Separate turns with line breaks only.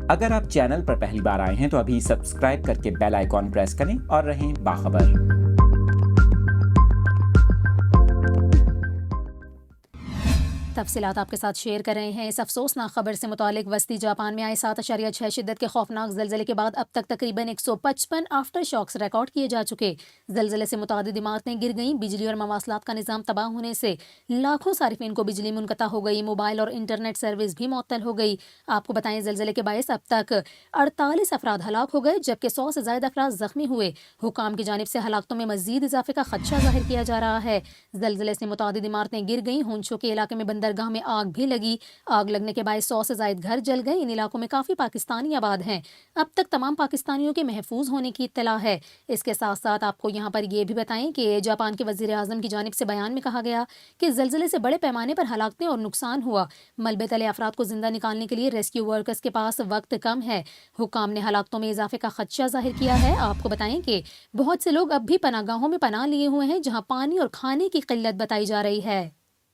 اگر آپ چینل پر پہلی بار آئے ہیں تو ابھی سبسکرائب کر کے بیل آئیکن پریس کریں اور رہیں باخبر۔
تفصیلات آپ کے ساتھ شیئر کر رہے ہیں۔ اس افسوسناک خبر سے متعلق وسطی جاپان میں آئے 7.6 شدت کے خوفناک زلزلے کے بعد اب تک تقریباً 155 آفٹر شاکس ریکارڈ کیے جا چکے۔ زلزلے سے متعدد عمارتیں گر گئیں، بجلی اور مواصلات کا نظام تباہ ہونے سے لاکھوں صارفین کو بجلی منقطع ہو گئی، موبائل اور انٹرنیٹ سروس بھی معطل ہو گئی۔ آپ کو بتائیں زلزلے کے باعث اب تک 48 افراد ہلاک ہو گئے جبکہ 100 سے زائد افراد زخمی ہوئے۔ حکام کی جانب سے ہلاکتوں میں مزید اضافے کا خدشہ ظاہر کیا جا رہا ہے۔ زلزلے سے متعدد عمارتیں گر گئیں، ہونچو کے علاقے میں بندرگاہ میں آگ بھی لگی۔ آگ لگنے کے باعث 100 سے زائد گھر جل گئے۔ ان علاقوں میں کافی پاکستانی آباد ہیں۔ اب تک تمام پاکستانیوں کے محفوظ ہونے کی اطلاع ہے۔ اس کے ساتھ ساتھ آپ کو یہاں پر یہ بھی بتائیں کہ جاپان کے وزیر اعظم کی جانب سے بیان میں کہا گیا کہ زلزلے سے بڑے پیمانے پر ہلاکتیں اور نقصان ہوا۔ ملبے تلے افراد کو زندہ نکالنے کے لیے ریسکیو ورکرز کے پاس وقت کم ہے۔ حکام نے ہلاکتوں میں اضافے کا خدشہ ظاہر کیا ہے۔ آپ کو بتائیں کہ بہت سے لوگ اب بھی پناہ گاہوں میں پناہ لیے ہوئے ہیں جہاں پانی اور کھانے کی قلت بتائی جا رہی ہے۔